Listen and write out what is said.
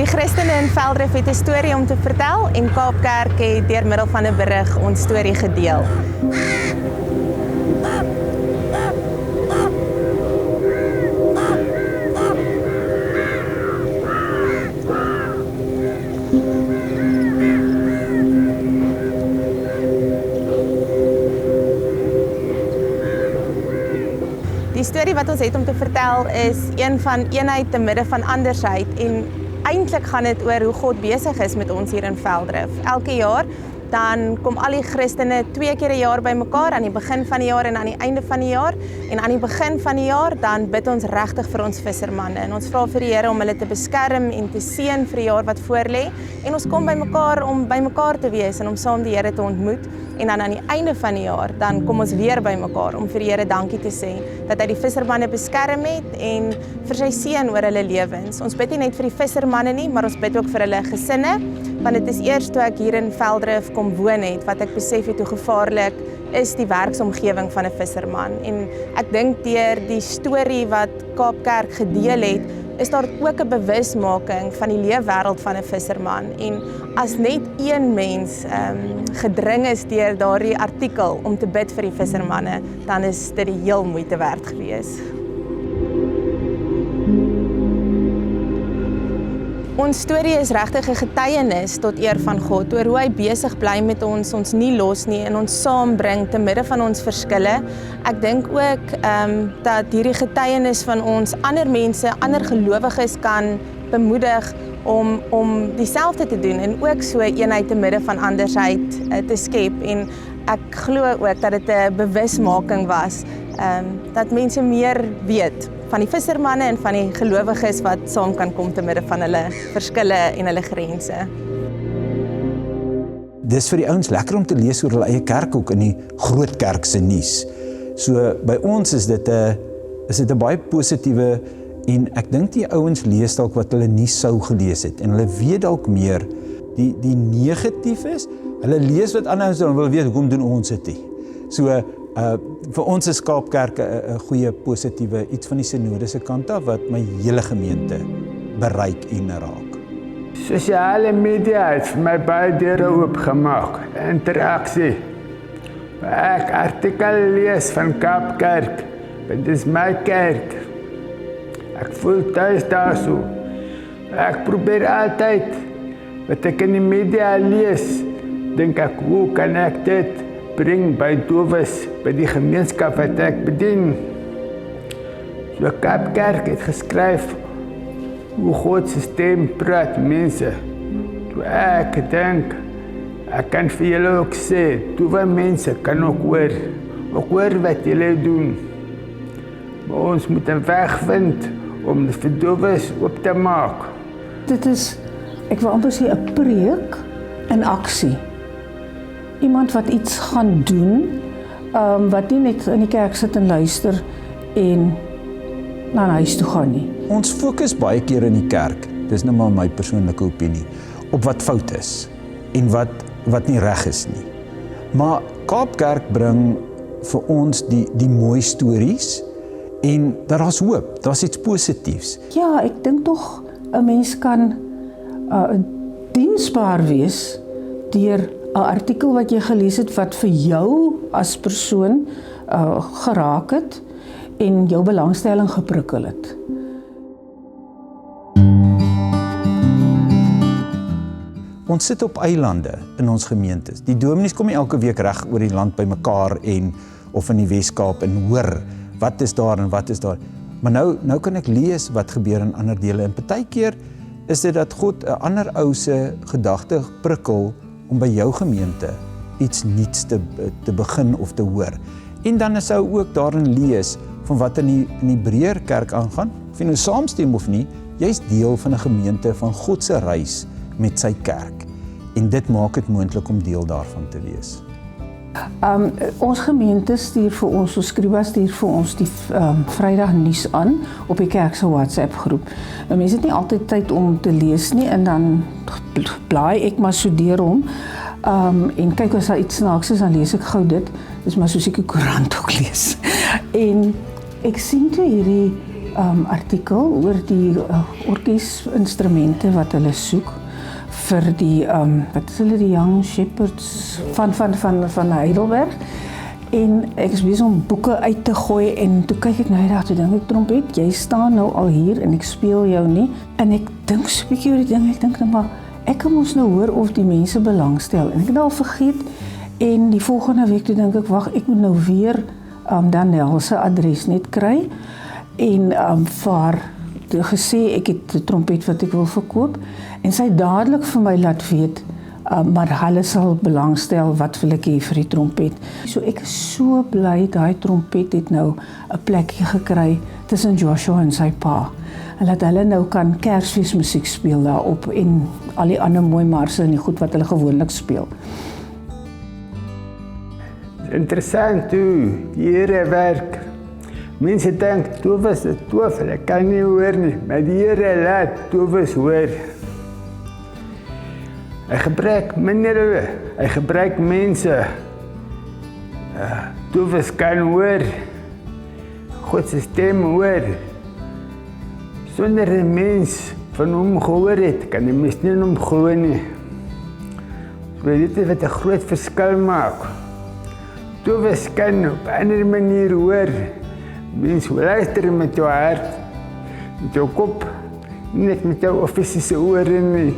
Die Christene in Velddrif het 'n storie om te vertel en Kaapkerk het deur middel van 'n berig ons storie gedeel. Die storie wat ons het om te vertel is een van eenheid te midde van andersheid en eintlik gaan dit oor hoe God besig is met ons hier in Velddrif. Elke jaar dan kom al die Christene 2 keer 'n jaar bymekaar aan die begin van die jaar en aan die einde van die jaar. En aan die begin van die jaar dan bid ons regtig vir ons vissermanne en ons vra vir die Here om hulle te beskerm en te seën vir die jaar wat voorlê. En ons kom bymekaar om bymekaar te wees en om saam die Here te ontmoet. En dan aan die einde van die jaar, dan kom ons weer bymekaar om vir die Here dankie te sê dat hy die vissermanne beskerm het en vir sy seën oor hulle lewens. Ons bid nie net vir die vissermanne nie, maar ons bid ook vir hulle gesinne, want dit is eers toe ek hier in Velddrif kom woon het, wat ek besef het hoe gevaarlik is die werksomgewing van 'n visserman. En ek dink deur die storie wat Kaapkerk gedeel het, is daar ook 'n bewusmaking van die leefwêreld van 'n visserman. En as net een mens gedring is deur daardie artikel om te bid vir die vissermanne, dan is dit die heel moeite werd gewees. Ons storie is regtig 'n getuienis tot eer van God oor hoe hy besig bly met ons nie los nie en ons saambring te midde van ons verskille. Ek dink ook dat hierdie getuienis van ons ander mense, ander gelowiges kan bemoedig om dieselfde te doen en ook so eenheid te midde van andersheid te skep. En ek glo ook dat dit 'n bewusmaking was dat mense meer weet van die vissermanne en van die gelowiges wat saam kan kom te midde van hulle verskille en hulle grense. Dis vir die ouens lekker om te lees oor hulle eie kerk ook in die groot kerk se nuus. So by ons is dit 'n baie positiewe en ek dink die ouens lees dalk wat hulle nie sou gelees het en hulle weet dalk meer. Die negatief is, hulle lees wat ander ouens dan wil weet hoekom doen ons dit nie. So vir ons is Kaapkerk 'n goeie positiewe iets van die sinode se kant af wat my hele gemeente bereik en raak. Sosiale media het vir my baie deure oopgemaak. Interaksie. Ek artikel lees van Kaapkerk, want dit is my kerk. Ek voel thuis daarso. Ek probeer altyd wat ek in die media lees, dink ek, hoe kan ek dit bring by dowes, by die gemeenskap wat ek bedien. So Kaapkerk het geskryf hoe God se stem praat mense. So ek dink, ek kan vir julle ook sê, dowe mense kan ook hoor wat julle doen. Maar ons moet 'n weg vind om die vir dowes oop te maak. Dit is, ek wil amper sê 'n preek in aksie. Iemand wat iets gaan doen, wat nie net in die kerk sit en luister en na huis toe gaan nie. Ons fokus baie keer in die kerk, dis nou maar my persoonlike opinie, op wat fout is en wat nie reg is nie. Maar Kaapkerk bring vir ons die mooi stories en daar's hoop, daar's iets positiefs. Ja, ek dink tog 'n mens kan diensbaar wees deur 'n artikel wat jy gelees het wat vir jou as persoon geraak het en jou belangstelling geprikkel het. Ons sit op eilande in ons gemeentes. Die dominees kom nie elke week reg oor die land bymekaar of in die Weskaap en hoor wat is daar en wat is daar. Maar nou kan ek lees wat gebeur in ander dele en partykeer is dit dat God 'n ander ou se gedagte prikkel om by jou gemeente iets nuuts te begin of te hoor. En dan is hy ook daarin lees van wat in die breër kerk aangaan. Of jy nou saamstem of nie, jy's deel van 'n gemeente van God se reis met sy kerk. En dit maak dit moontlik om deel daarvan te wees. Ons gemeente stuur vir ons, ons Skriba stuur vir ons die Vrydag nuus aan op die kerk se WhatsApp groep. Mense het nie altyd tyd om te lees nie en dan blaai ek maar so deur hom en kyk as daar iets snaaks is, dan lees ek gou dit. Dis maar soos ek 'n koerant ook lees. En ek sien toe hierdie artikel oor die orkesinstrumente wat hulle soek vir die wat is hulle, die Young Shepherds van Heidelberg. En ek is besig om boeke uit te gooi en toe kyk ek na die dag, toe dink ek, trompet, jy staan nou al hier en ek speel jou nie. En ek dink so 'n bietjie oor die ding, ek dink nou maar, ek kan mos nou hoor of die mense belangstel. En ek het nou al vergeet en die volgende week toe dink ek, wag, ek moet nou weer Daniel se adres net kry en vir haar gesê ek het 'n trompet wat ek wil verkoop en sy dadelik vir my laat weet maar hulle sal belangstel wat wil ek hê vir die trompet. So ek is so bly daai trompet het nou 'n plekkie gekry tussen Joshua en sy pa. En dat hulle nou kan Kersfeesmusiek speel daarop en al die ander mooi marse en die goed wat hulle gewoonlik speel. Interessant hoe die Here werk. Mense dink dowes is doof, hulle kan nie hoor nie, maar die Here laat dowes hoor. Hy gebruik middele, hy gebruik mense. Dowes kan hoor, God se stem hoor. Sonder 'n mens van hom gehoor het, kan die mens nie hom glo nie. So dit is wat 'n groot verskil maak. Dowes kan op 'n ander manier hoor. Mens luister met jou hart, met jou kop, nie net met jou fisiese ore nie.